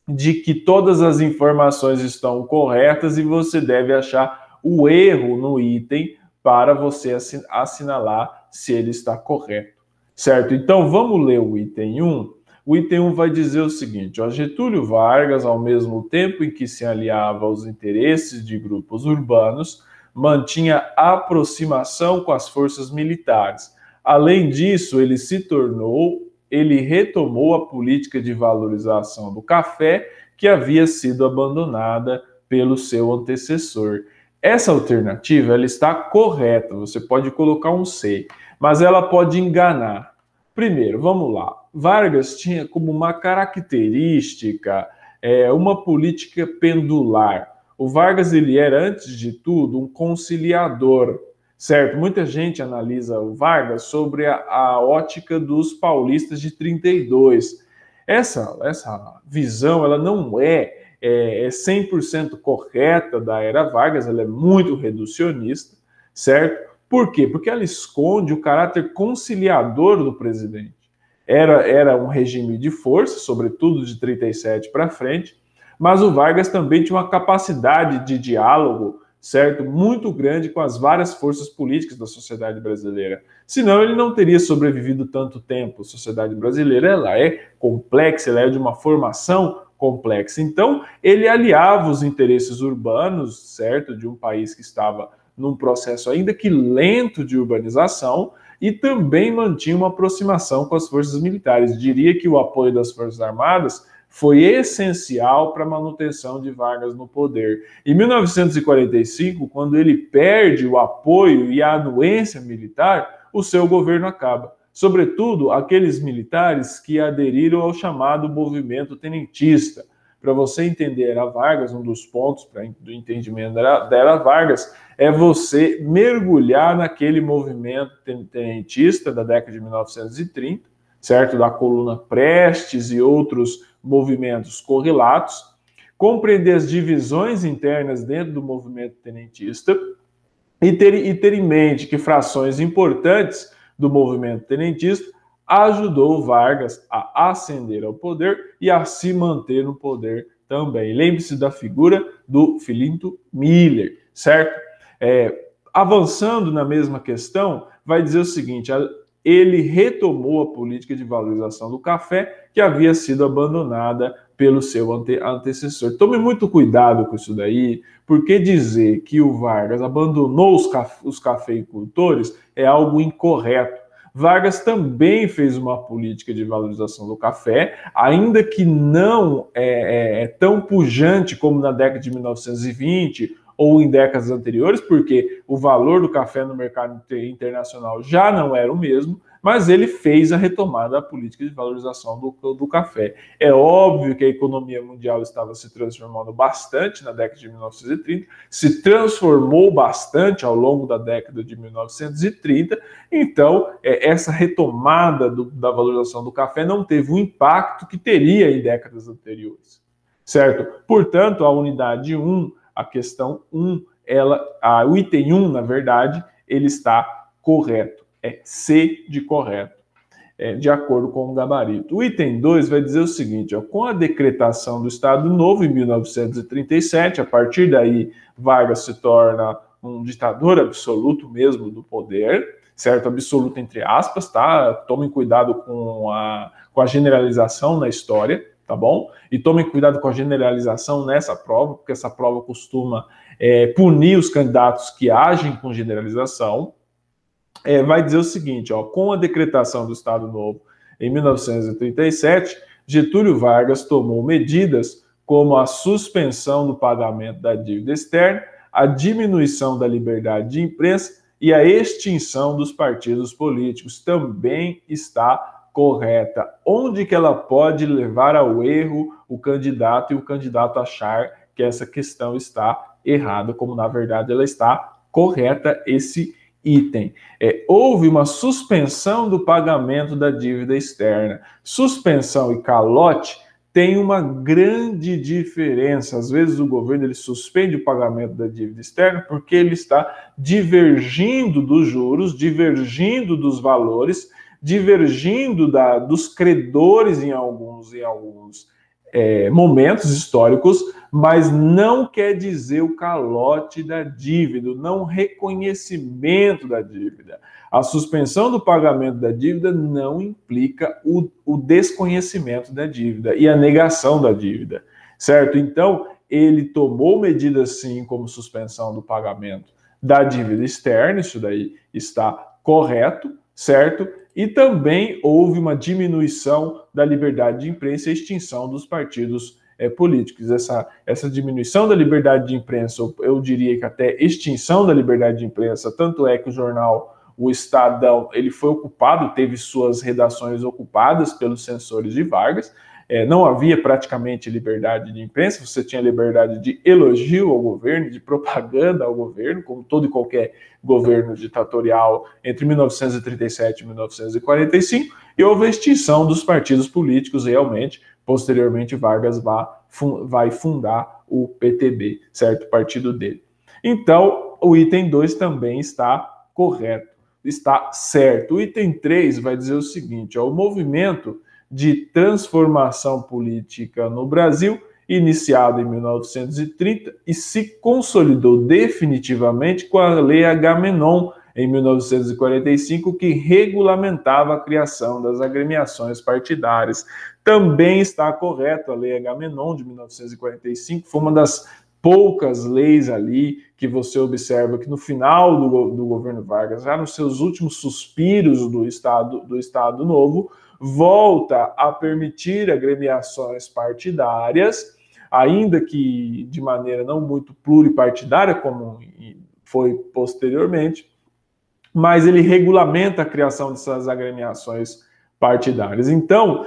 de que todas as informações estão corretas e você deve achar o erro no item para você assinalar se ele está correto, certo? Então, vamos ler o item 1. O item 1 vai dizer o seguinte, ó, Getúlio Vargas, ao mesmo tempo em que se aliava aos interesses de grupos urbanos, mantinha aproximação com as forças militares. Além disso, ele retomou a política de valorização do café que havia sido abandonada pelo seu antecessor. Essa alternativa ela está correta, você pode colocar um C, mas ela pode enganar. Primeiro, vamos lá. Vargas tinha como uma característica uma política pendular. O Vargas ele era, antes de tudo, um conciliador, certo? Muita gente analisa o Vargas sobre a ótica dos paulistas de 32. Essa visão ela não é 100% correta da era Vargas, ela é muito reducionista, certo? Por quê? Porque ela esconde o caráter conciliador do presidente. Era um regime de força, sobretudo de 37 para frente, mas o Vargas também tinha uma capacidade de diálogo, certo, muito grande com as várias forças políticas da sociedade brasileira. Senão ele não teria sobrevivido tanto tempo. A sociedade brasileira ela é complexa, ela é de uma formação complexa. Então, ele aliava os interesses urbanos, certo, de um país que estava num processo ainda que lento de urbanização, e também mantinha uma aproximação com as forças militares. Diria que o apoio das Forças Armadas foi essencial para a manutenção de Vargas no poder. Em 1945, quando ele perde o apoio e a anuência militar, o seu governo acaba. Sobretudo, aqueles militares que aderiram ao chamado movimento tenentista. Para você entender a Vargas, um dos pontos do entendimento da Vargas é você mergulhar naquele movimento tenentista da década de 1930, certo? Da coluna Prestes e outros movimentos correlatos, compreender as divisões internas dentro do movimento tenentista e ter em mente que frações importantes do movimento tenentista ajudou Vargas a ascender ao poder e a se manter no poder também. Lembre-se da figura do Filinto Miller, certo? Avançando na mesma questão, vai dizer o seguinte, ele retomou a política de valorização do café que havia sido abandonada pelo seu antecessor. Tome muito cuidado com isso daí, porque dizer que o Vargas abandonou os cafeicultores é algo incorreto. Vargas também fez uma política de valorização do café, ainda que não tão pujante como na década de 1920 ou em décadas anteriores, porque o valor do café no mercado internacional já não era o mesmo, mas ele fez a retomada da política de valorização do café. É óbvio que a economia mundial estava se transformando bastante na década de 1930, se transformou bastante ao longo da década de 1930, então essa retomada da valorização do café não teve o impacto que teria em décadas anteriores, certo? Portanto, a unidade 1, a questão 1, o item 1, na verdade, ele está correto. É C de correto, de acordo com o gabarito. O item 2 vai dizer o seguinte, ó, com a decretação do Estado Novo em 1937, a partir daí Vargas se torna um ditador absoluto mesmo do poder, certo? Absoluto entre aspas, tá? Tomem cuidado com a generalização na história, tá bom? E tomem cuidado com a generalização nessa prova, porque essa prova costuma punir os candidatos que agem com generalização. Vai dizer o seguinte, ó, com a decretação do Estado Novo em 1937, Getúlio Vargas tomou medidas como a suspensão do pagamento da dívida externa, a diminuição da liberdade de imprensa e a extinção dos partidos políticos. Também está correta. Onde que ela pode levar ao erro o candidato e o candidato achar que essa questão está errada, como na verdade ela está correta, esse item. Houve uma suspensão do pagamento da dívida externa. Suspensão e calote tem uma grande diferença. Às vezes o governo ele suspende o pagamento da dívida externa porque ele está divergindo dos juros, divergindo dos valores, divergindo dos credores em alguns momentos históricos, mas não quer dizer o calote da dívida, o não reconhecimento da dívida. A suspensão do pagamento da dívida não implica o desconhecimento da dívida e a negação da dívida, certo? Então, ele tomou medidas, sim, como suspensão do pagamento da dívida externa, isso daí está correto, certo? E também houve uma diminuição da liberdade de imprensa e extinção dos partidos políticos. Essa diminuição da liberdade de imprensa, eu diria que até extinção da liberdade de imprensa, tanto é que o jornal O Estadão, ele foi ocupado, teve suas redações ocupadas pelos censores de Vargas. Não havia praticamente liberdade de imprensa, você tinha liberdade de elogio ao governo, de propaganda ao governo, como todo e qualquer governo ditatorial entre 1937 e 1945, e houve a extinção dos partidos políticos realmente. Posteriormente, Vargas vai fundar o PTB, certo? O partido dele. Então, o item 2 também está correto, está certo. O item 3 vai dizer o seguinte, o movimento de transformação política no Brasil, iniciado em 1930 e se consolidou definitivamente com a Lei Agamenon, em 1945, que regulamentava a criação das agremiações partidárias. Também está correto, a Lei Agamenon de 1945 foi uma das poucas leis ali que você observa que no final do governo Vargas, já nos seus últimos suspiros do Estado Novo, volta a permitir agremiações partidárias, ainda que de maneira não muito pluripartidária, como foi posteriormente, mas ele regulamenta a criação dessas agremiações partidárias. Então,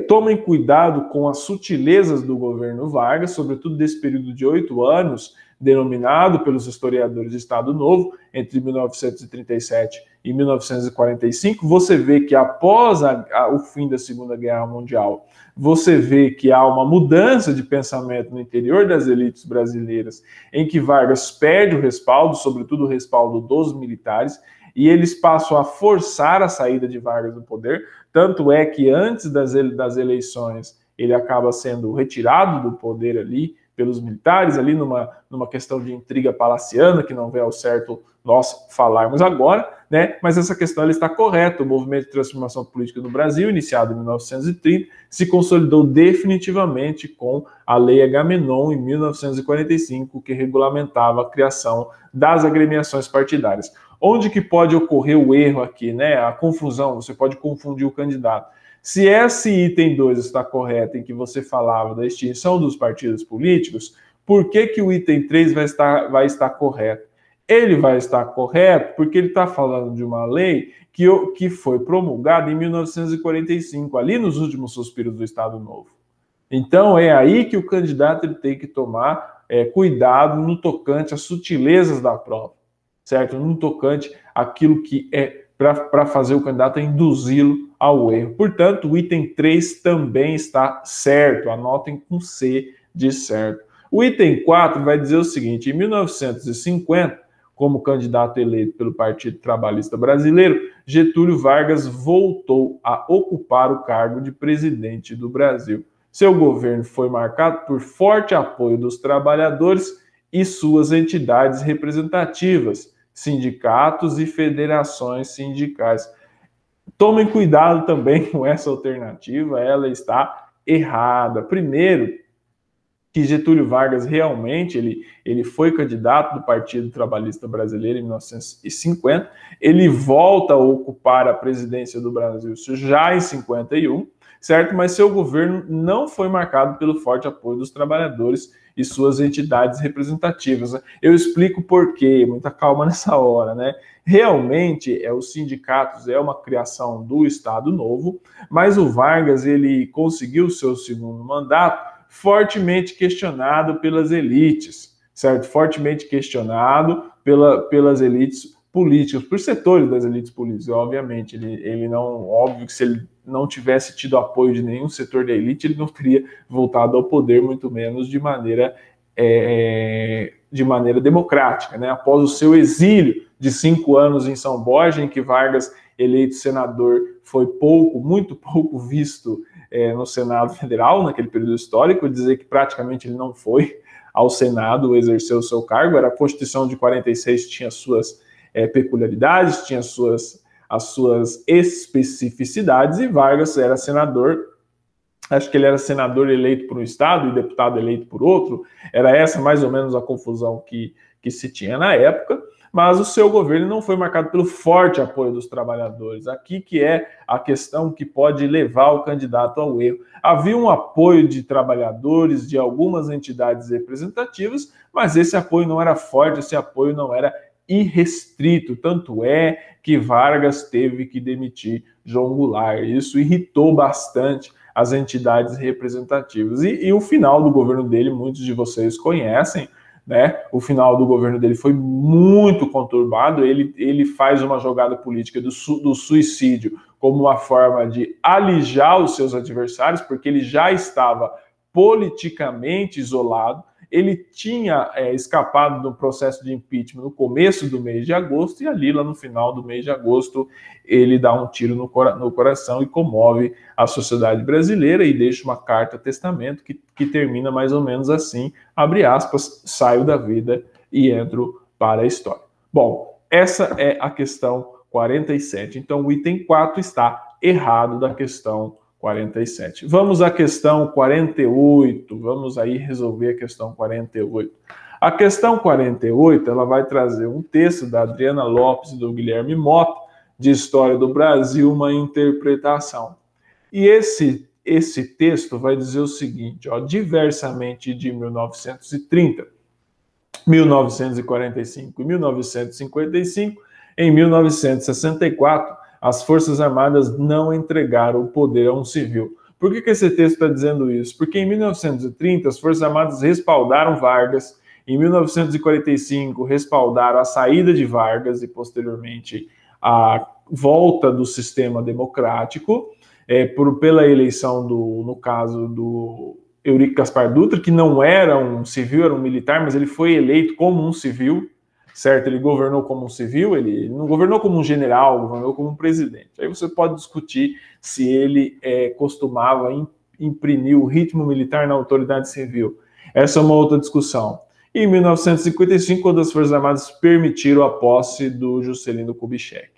tomem cuidado com as sutilezas do governo Vargas, sobretudo desse período de 8 anos, denominado pelos historiadores de Estado Novo, entre 1937 e 1945, você vê que após o fim da Segunda Guerra Mundial, você vê que há uma mudança de pensamento no interior das elites brasileiras, em que Vargas perde o respaldo, sobretudo o respaldo dos militares, e eles passam a forçar a saída de Vargas do poder, tanto é que antes das eleições ele acaba sendo retirado do poder ali pelos militares, ali numa questão de intriga palaciana, que não vem ao certo nós falarmos agora, né? Mas essa questão ela está correta. O movimento de transformação política no Brasil, iniciado em 1930, se consolidou definitivamente com a Lei Agamenon, em 1945, que regulamentava a criação das agremiações partidárias. Onde que pode ocorrer o erro aqui, né? A confusão, você pode confundir o candidato. Se esse item 2 está correto, em que você falava da extinção dos partidos políticos, por que o item 3 vai estar correto? Ele vai estar correto porque ele está falando de uma lei que foi promulgada em 1945, ali nos últimos suspiros do Estado Novo. Então, é aí que o candidato ele tem que tomar cuidado no tocante às sutilezas da prova, certo? No tocante àquilo que é para fazer o candidato induzi-lo ao erro. Portanto, o item 3 também está certo, anotem com C de certo. O item 4 vai dizer o seguinte, em 1950, como candidato eleito pelo Partido Trabalhista Brasileiro, Getúlio Vargas voltou a ocupar o cargo de presidente do Brasil. Seu governo foi marcado por forte apoio dos trabalhadores e suas entidades representativas, sindicatos e federações sindicais. Tomem cuidado também com essa alternativa, ela está errada. Primeiro, que Getúlio Vargas realmente ele foi candidato do Partido Trabalhista Brasileiro em 1950, ele volta a ocupar a presidência do Brasil já em 51, certo? Mas seu governo não foi marcado pelo forte apoio dos trabalhadores e suas entidades representativas. Eu explico por quê, muita calma nessa hora, né? Realmente, os sindicatos é uma criação do Estado Novo, mas o Vargas ele conseguiu o seu segundo mandato fortemente questionado pelas elites, certo? Fortemente questionado pelas elites políticas, por setores das elites políticas, obviamente. Ele não, óbvio que se ele não tivesse tido apoio de nenhum setor da elite, ele não teria voltado ao poder, muito menos de maneira democrática, né? Após o seu exílio de 5 anos em São Borja, em que Vargas eleito senador, foi muito pouco visto no Senado Federal, naquele período histórico, dizer que praticamente ele não foi ao Senado exercer o seu cargo. Era a Constituição de 46, tinha suas peculiaridades, tinha as suas especificidades, e Vargas era senador. Acho que ele era senador eleito por um estado e deputado eleito por outro. Era essa mais ou menos a confusão que se tinha na época. Mas o seu governo não foi marcado pelo forte apoio dos trabalhadores. Aqui que é a questão que pode levar o candidato ao erro. Havia um apoio de trabalhadores, de algumas entidades representativas, mas esse apoio não era forte, esse apoio não era irrestrito. Tanto é que Vargas teve que demitir João Goulart. Isso irritou bastante as entidades representativas. E o final do governo dele, muitos de vocês conhecem, né? O final do governo dele foi muito conturbado. Ele faz uma jogada política do suicídio como uma forma de alijar os seus adversários, porque ele já estava politicamente isolado. Ele tinha escapado do processo de impeachment no começo do mês de agosto, e ali, lá no final do mês de agosto, ele dá um tiro no coração e comove a sociedade brasileira e deixa uma carta-testamento que termina mais ou menos assim, abre aspas, saio da vida e entro para a história. Bom, essa é a questão 47. Então, o item 4 está errado da questão 47. Vamos à questão 48. Vamos aí resolver a questão 48. A questão 48, ela vai trazer um texto da Adriana Lopes e do Guilherme Mota, de História do Brasil, uma interpretação. E esse texto vai dizer o seguinte, ó, diversamente de 1930, 1945 e 1955, em 1964, as Forças Armadas não entregaram o poder a um civil. Por que esse texto está dizendo isso? Porque em 1930 as Forças Armadas respaldaram Vargas, em 1945 respaldaram a saída de Vargas e posteriormente a volta do sistema democrático, pela eleição no caso do Eurico Gaspar Dutra, que não era um civil, era um militar, mas ele foi eleito como um civil, certo? Ele governou como um civil, ele não governou como um general, governou como um presidente. Aí você pode discutir se ele costumava imprimir o ritmo militar na autoridade civil. Essa é uma outra discussão. E em 1955, quando as Forças Armadas permitiram a posse do Juscelino Kubitschek.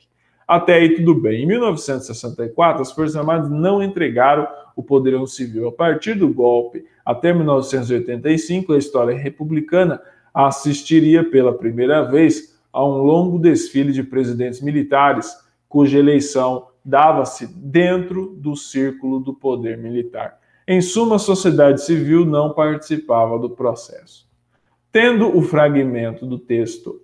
Até aí tudo bem. Em 1964, as Forças Armadas não entregaram o poder a um civil. A partir do golpe até 1985, a história republicana assistiria pela primeira vez a um longo desfile de presidentes militares, cuja eleição dava-se dentro do círculo do poder militar. Em suma, a sociedade civil não participava do processo. Tendo o fragmento do texto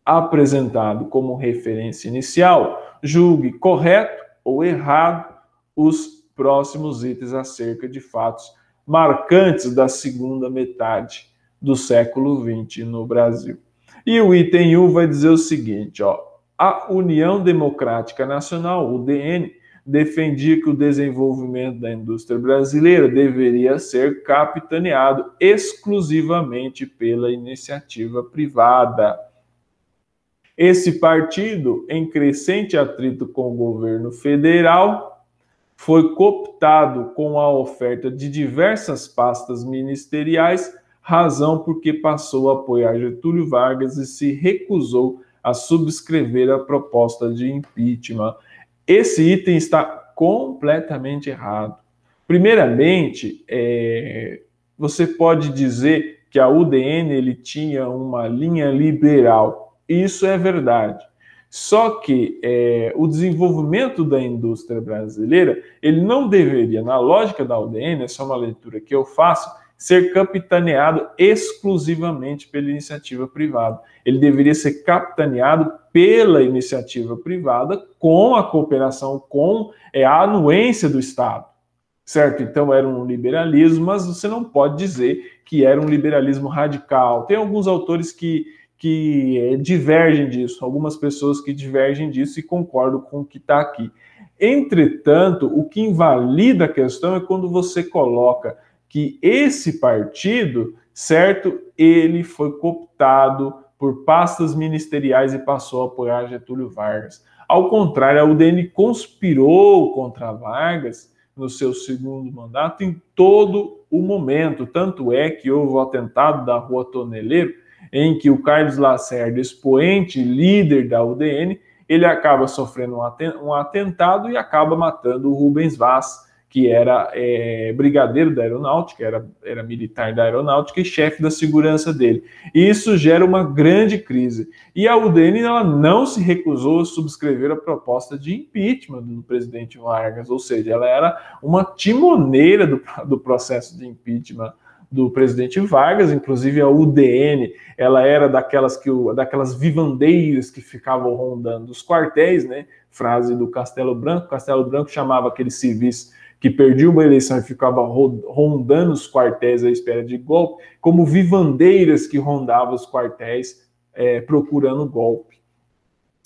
apresentado como referência inicial, julgue correto ou errado os próximos itens acerca de fatos marcantes da segunda metade do século XX no Brasil. E o item 1 vai dizer o seguinte, ó, a União Democrática Nacional, UDN, defendia que o desenvolvimento da indústria brasileira deveria ser capitaneado exclusivamente pela iniciativa privada. Esse partido, em crescente atrito com o governo federal, foi cooptado com a oferta de diversas pastas ministeriais, razão porque passou a apoiar Getúlio Vargas e se recusou a subscrever a proposta de impeachment. Esse item está completamente errado. Primeiramente, você pode dizer que a UDN ele tinha uma linha liberal. Isso é verdade. Só que o desenvolvimento da indústria brasileira, ele não deveria, na lógica da UDN, essa é uma leitura que eu faço, ser capitaneado exclusivamente pela iniciativa privada. Ele deveria ser capitaneado pela iniciativa privada com a cooperação, com a anuência do Estado. Certo? Então era um liberalismo, mas você não pode dizer que era um liberalismo radical. Tem alguns autores que divergem disso, algumas pessoas que divergem disso e concordam com o que está aqui. Entretanto, o que invalida a questão é quando você coloca que esse partido, certo, ele foi cooptado por pastas ministeriais e passou a apoiar Getúlio Vargas. Ao contrário, a UDN conspirou contra Vargas no seu segundo mandato em todo o momento. Tanto é que houve o atentado da Rua Toneleiro, em que o Carlos Lacerda, expoente, líder da UDN, ele acaba sofrendo um atentado e acaba matando o Rubens Vaz, que era brigadeiro da aeronáutica, era militar da aeronáutica e chefe da segurança dele. E isso gera uma grande crise. E a UDN ela não se recusou a subscrever a proposta de impeachment do presidente Vargas, ou seja, ela era uma timoneira do processo de impeachment do presidente Vargas. Inclusive a UDN, ela era daquelas vivandeiras que ficavam rondando os quartéis, né? Frase do Castelo Branco. Castelo Branco chamava aqueles civis que perdiam uma eleição e ficavam rondando os quartéis à espera de golpe, como vivandeiras que rondavam os quartéis procurando golpe.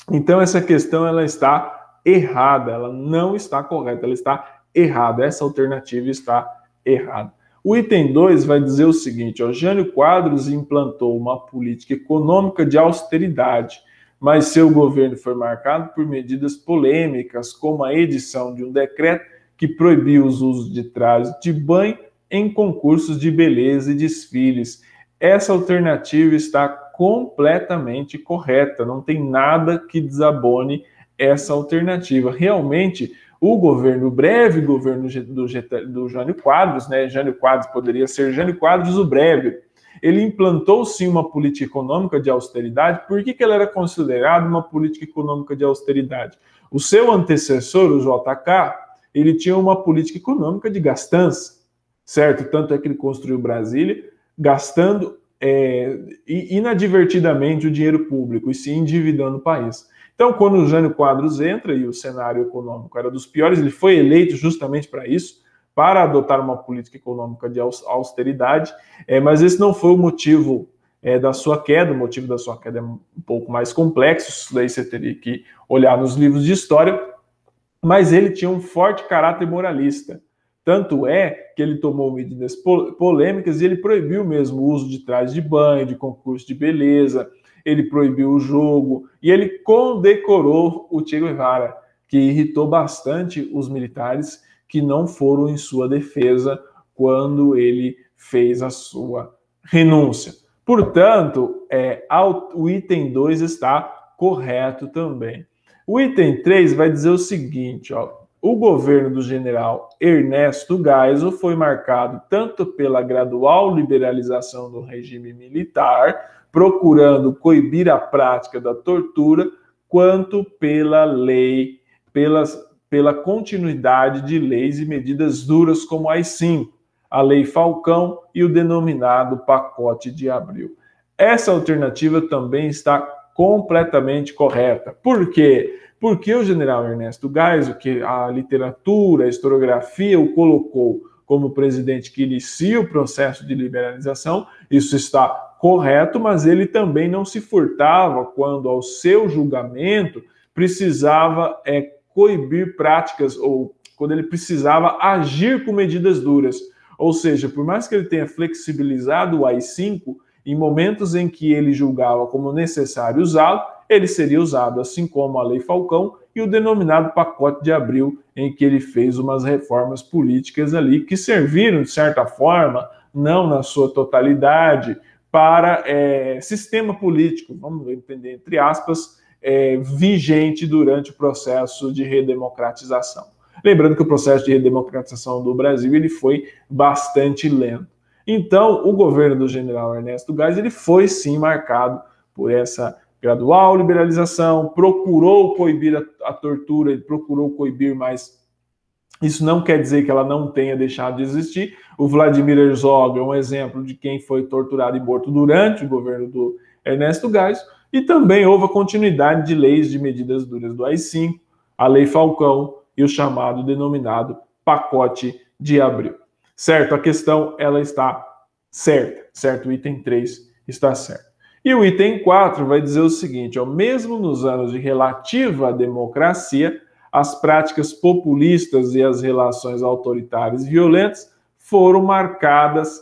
Então essa questão ela está errada, ela não está correta, ela está errada, essa alternativa está errada. O item 2 vai dizer o seguinte, ó, Jânio Quadros implantou uma política econômica de austeridade, mas seu governo foi marcado por medidas polêmicas, como a edição de um decreto que proibiu os usos de trajes de banho em concursos de beleza e desfiles. Essa alternativa está completamente correta, não tem nada que desabone essa alternativa. Realmente, o breve governo do Jânio Quadros, né? Jânio Quadros poderia ser Jânio Quadros o breve. Ele implantou sim uma política econômica de austeridade. Por que ela era considerada uma política econômica de austeridade? O seu antecessor, o JK, ele tinha uma política econômica de gastança, certo? Tanto é que ele construiu Brasília gastando inadvertidamente o dinheiro público e se endividando o país. Então, quando o Jânio Quadros entra e o cenário econômico era dos piores, ele foi eleito justamente para isso, para adotar uma política econômica de austeridade, mas esse não foi o motivo da sua queda. O motivo da sua queda é um pouco mais complexo, isso daí você teria que olhar nos livros de história, mas ele tinha um forte caráter moralista. Tanto é que ele tomou medidas polêmicas e ele proibiu mesmo o uso de trajes de banho, de concurso de beleza, ele proibiu o jogo e ele condecorou o Che Guevara, que irritou bastante os militares que não foram em sua defesa quando ele fez a sua renúncia. Portanto, o item 2 está correto também. O item 3 vai dizer o seguinte, ó, o governo do general Ernesto Geisel foi marcado tanto pela gradual liberalização do regime militar, procurando coibir a prática da tortura, quanto pela continuidade de leis e medidas duras como a AI-5, a Lei Falcão e o denominado Pacote de Abril. Essa alternativa também está completamente correta. Por quê? Porque o general Ernesto Geisel, que a literatura, a historiografia o colocou como presidente que inicia o processo de liberalização, isso está correto, mas ele também não se furtava quando, ao seu julgamento, precisava coibir práticas ou quando ele precisava agir com medidas duras. Ou seja, por mais que ele tenha flexibilizado o AI-5, em momentos em que ele julgava como necessário usá-lo, ele seria usado, assim como a Lei Falcão e o denominado Pacote de Abril, em que ele fez umas reformas políticas ali que serviram, de certa forma, não na sua totalidade, para sistema político, vamos entender, entre aspas, vigente durante o processo de redemocratização. Lembrando que o processo de redemocratização do Brasil ele foi bastante lento. Então, o governo do general Ernesto Geisel ele foi sim marcado por essa gradual liberalização, procurou coibir a tortura, ele procurou coibir, mas isso não quer dizer que ela não tenha deixado de existir. O Vladimir Herzog é um exemplo de quem foi torturado e morto durante o governo do Ernesto Geisel, e também houve a continuidade de leis de medidas duras do AI-5, a Lei Falcão e o chamado denominado Pacote de Abril. Certo? A questão ela está certa, certo? O item 3 está certo. E o item 4 vai dizer o seguinte, ó, mesmo nos anos de relativa democracia, as práticas populistas e as relações autoritárias e violentas foram marcas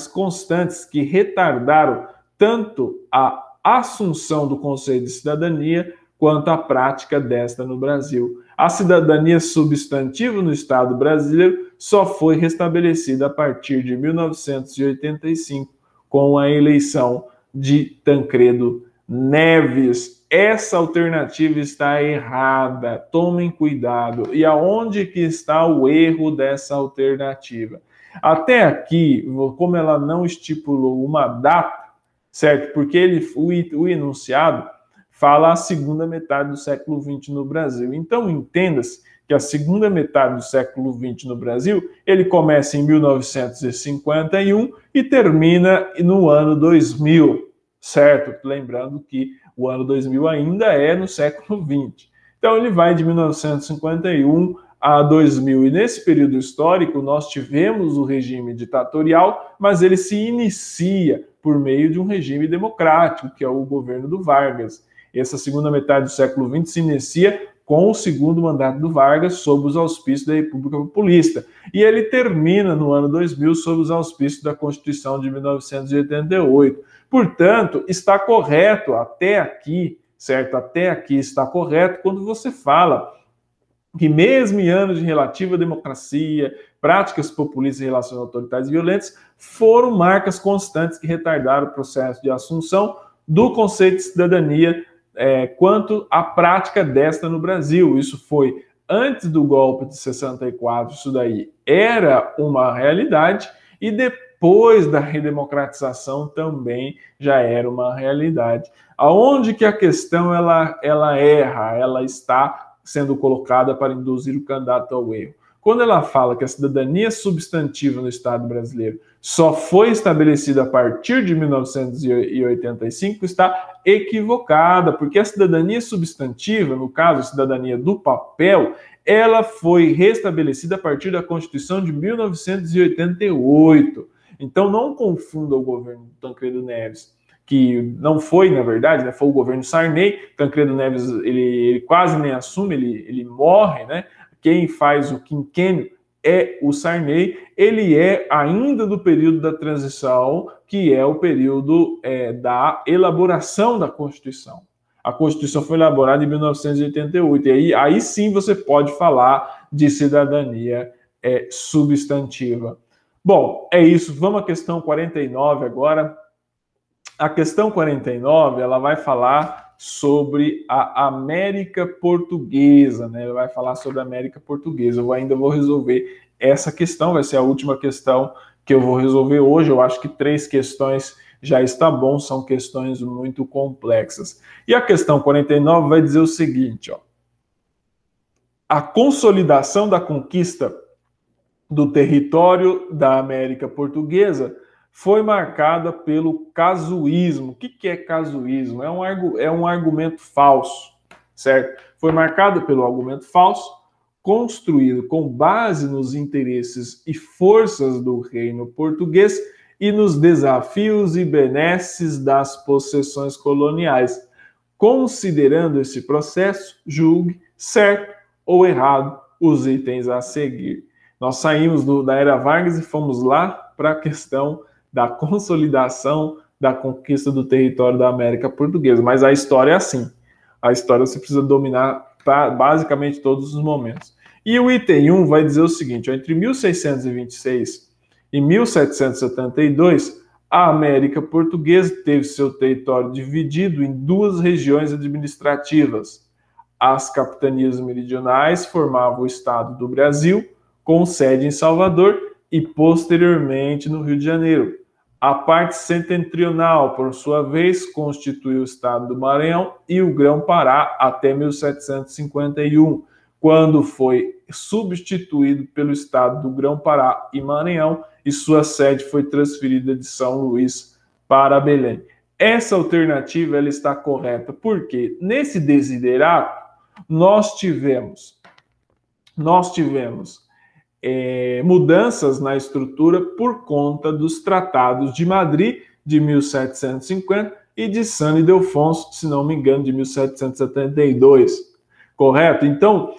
constantes que retardaram tanto a assunção do Conselho de Cidadania quanto à prática desta no Brasil. A cidadania substantiva no Estado brasileiro só foi restabelecida a partir de 1985, com a eleição de Tancredo Neves. Essa alternativa está errada, tomem cuidado. E aonde que está o erro dessa alternativa? Até aqui, como ela não estipulou uma data, certo? Porque o enunciado fala a segunda metade do século XX no Brasil. Então, entenda-se que a segunda metade do século XX no Brasil, ele começa em 1951 e termina no ano 2000, certo? Lembrando que o ano 2000 ainda é no século XX. Então, ele vai de 1951 a 2000. E nesse período histórico, nós tivemos o regime ditatorial, mas ele se inicia por meio de um regime democrático, que é o governo do Vargas. Essa segunda metade do século XX se inicia com o segundo mandato do Vargas, sob os auspícios da República Populista. E ele termina no ano 2000 sob os auspícios da Constituição de 1988. Portanto, está correto até aqui, certo? Até aqui está correto quando você fala que mesmo em anos de relativa democracia, práticas populistas em relação a autoritários violentos foram marcas constantes que retardaram o processo de assunção do conceito de cidadania quanto à prática desta no Brasil. Isso foi antes do golpe de 64, isso daí era uma realidade, e depois da redemocratização também já era uma realidade. Aonde que a questão ela erra, ela está sendo colocada para induzir o candidato ao erro? Quando ela fala que a cidadania substantiva no Estado brasileiro só foi estabelecida a partir de 1985, está equivocada, porque a cidadania substantiva, no caso a cidadania do papel, ela foi restabelecida a partir da Constituição de 1988. Então não confunda o governo do Tancredo Neves, que não foi, na verdade, né, foi o governo Sarney. Tancredo Neves, ele quase nem assume, ele morre, né? Quem faz o quinquênio é o Sarney. Ele é ainda do período da transição, que é o período da elaboração da Constituição. A Constituição foi elaborada em 1988, e aí sim você pode falar de cidadania substantiva. Bom, é isso. Vamos à questão 49 agora. A questão 49, ela vai falar sobre a América Portuguesa, né? Ela vai falar sobre a América Portuguesa. Eu ainda vou resolver essa questão, vai ser a última questão que eu vou resolver hoje. Eu acho que 3 questões já está bom, são questões muito complexas. E a questão 49 vai dizer o seguinte, ó: a consolidação da conquista do território da América Portuguesa foi marcada pelo casuísmo. O que é casuísmo? É um argumento falso, certo? Foi marcada pelo argumento falso, construído com base nos interesses e forças do reino português e nos desafios e benesses das possessões coloniais. Considerando esse processo, julgue certo ou errado os itens a seguir. Nós saímos da era Vargas e fomos lá para a questão da consolidação da conquista do território da América Portuguesa. Mas a história é assim. A história você precisa dominar basicamente todos os momentos. E o item 1 vai dizer o seguinte: ó, entre 1626 e 1772, a América Portuguesa teve seu território dividido em 2 regiões administrativas. As capitanias meridionais formavam o Estado do Brasil, com sede em Salvador e posteriormente no Rio de Janeiro. A parte setentrional, por sua vez, constituiu o Estado do Maranhão e o Grão-Pará até 1751, quando foi substituído pelo Estado do Grão-Pará e Maranhão e sua sede foi transferida de São Luís para Belém. Essa alternativa ela está correta, porque nesse desiderato nós tivemos mudanças na estrutura por conta dos tratados de Madrid de 1750 e de San Ildefonso, se não me engano, de 1772, correto? Então,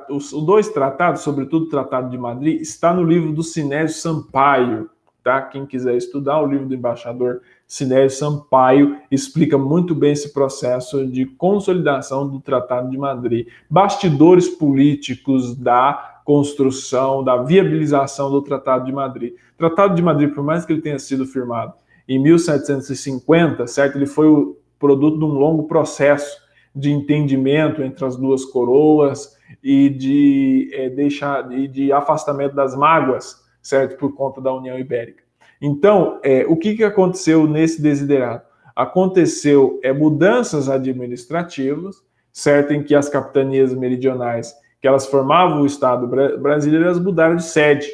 os 2 tratados, sobretudo o Tratado de Madrid, está no livro do Sinésio Sampaio, tá? Quem quiser estudar, o livro do embaixador Sinésio Sampaio explica muito bem esse processo de consolidação do Tratado de Madrid, bastidores políticos da construção, da viabilização do Tratado de Madrid. O Tratado de Madrid, por mais que ele tenha sido firmado em 1750, certo? Ele foi o produto de um longo processo de entendimento entre as duas coroas e de afastamento das mágoas, certo? Por conta da União Ibérica. Então, o que aconteceu nesse desiderato? Aconteceu mudanças administrativas, certo? Em que as capitanias meridionais, que elas formavam o Estado brasileiro, elas mudaram de sede,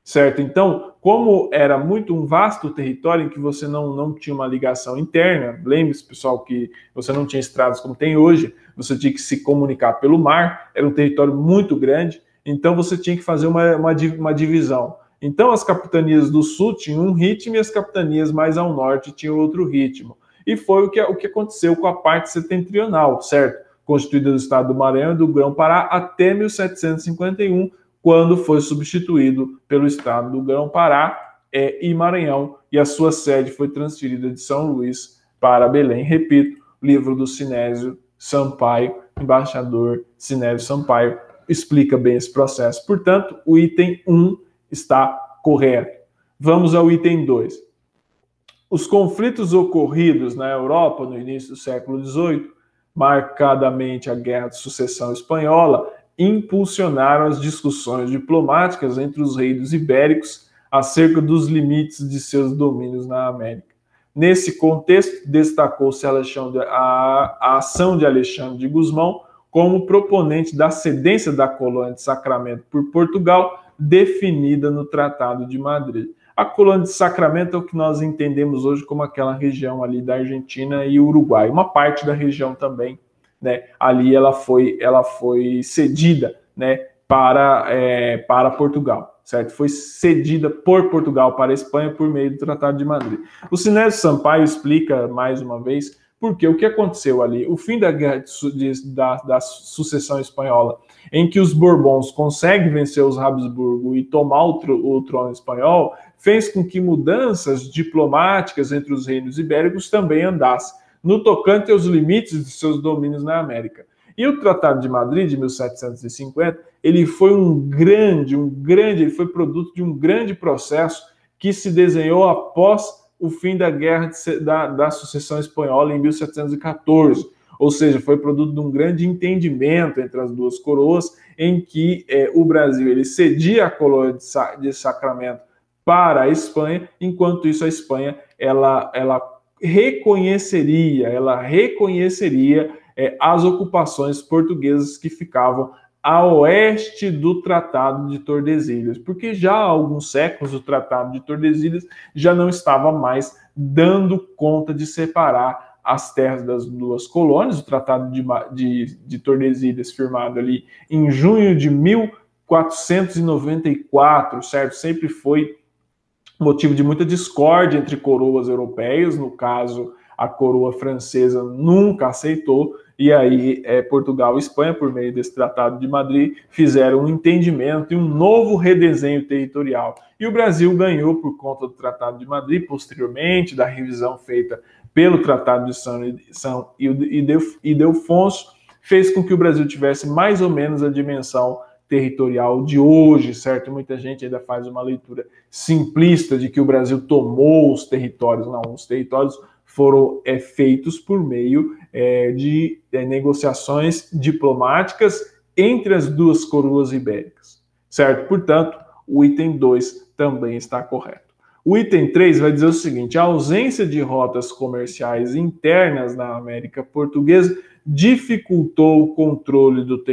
certo? Então, como era muito um vasto território em que você não tinha uma ligação interna, lembre-se, pessoal, que você não tinha estradas como tem hoje, você tinha que se comunicar pelo mar, era um território muito grande, então você tinha que fazer uma divisão. Então, as capitanias do sul tinham um ritmo e as capitanias mais ao norte tinham outro ritmo. E foi o que aconteceu com a parte setentrional, certo? Constituída do estado do Maranhão e do Grão-Pará até 1751, quando foi substituído pelo estado do Grão-Pará e Maranhão, e a sua sede foi transferida de São Luís para Belém. Repito, livro do Sinésio Sampaio, embaixador Sinésio Sampaio, explica bem esse processo. Portanto, o item 1 está correto. Vamos ao item 2. Os conflitos ocorridos na Europa no início do século XVIII, marcadamente a Guerra de Sucessão Espanhola, impulsionaram as discussões diplomáticas entre os reinos ibéricos acerca dos limites de seus domínios na América. Nesse contexto, destacou-se a ação de Alexandre de Gusmão como proponente da cedência da colônia de Sacramento por Portugal, definida no Tratado de Madrid. A colônia de Sacramento é o que nós entendemos hoje como aquela região ali da Argentina e Uruguai, uma parte da região também, né? Ali ela foi cedida, né, para Portugal, certo? Foi cedida por Portugal para a Espanha por meio do Tratado de Madrid. O Sinésio Sampaio explica mais uma vez porque o que aconteceu ali, o fim da Guerra da Sucessão Espanhola, em que os Bourbons conseguem vencer os Habsburgo e tomar o trono espanhol, fez com que mudanças diplomáticas entre os reinos ibéricos também andassem, no tocante aos limites de seus domínios na América. E o Tratado de Madrid, de 1750, ele foi ele foi produto de um grande processo que se desenhou após o fim da Guerra da Sucessão Espanhola em 1714. Ou seja, foi produto de um grande entendimento entre as duas coroas, em que o Brasil ele cedia a colônia de Sacramento para a Espanha, enquanto isso a Espanha ela reconheceria as ocupações portuguesas que ficavam a oeste do Tratado de Tordesilhas, porque já há alguns séculos o Tratado de Tordesilhas já não estava mais dando conta de separar as terras das duas colônias. O Tratado de Tordesilhas, firmado ali em junho de 1494, certo? Sempre foi motivo de muita discórdia entre coroas europeias, no caso, a coroa francesa nunca aceitou, e aí Portugal e Espanha, por meio desse Tratado de Madrid, fizeram um entendimento e um novo redesenho territorial. E o Brasil ganhou por conta do Tratado de Madrid, posteriormente, da revisão feita pelo Tratado de São Ildefonso, fez com que o Brasil tivesse mais ou menos a dimensão territorial de hoje, certo? Muita gente ainda faz uma leitura simplista de que o Brasil tomou os territórios. Não, os territórios foram feitos por meio de negociações diplomáticas entre as duas coroas ibéricas, certo? Portanto, o item 2 também está correto. O item 3 vai dizer o seguinte: a ausência de rotas comerciais internas na América Portuguesa dificultou o controle do território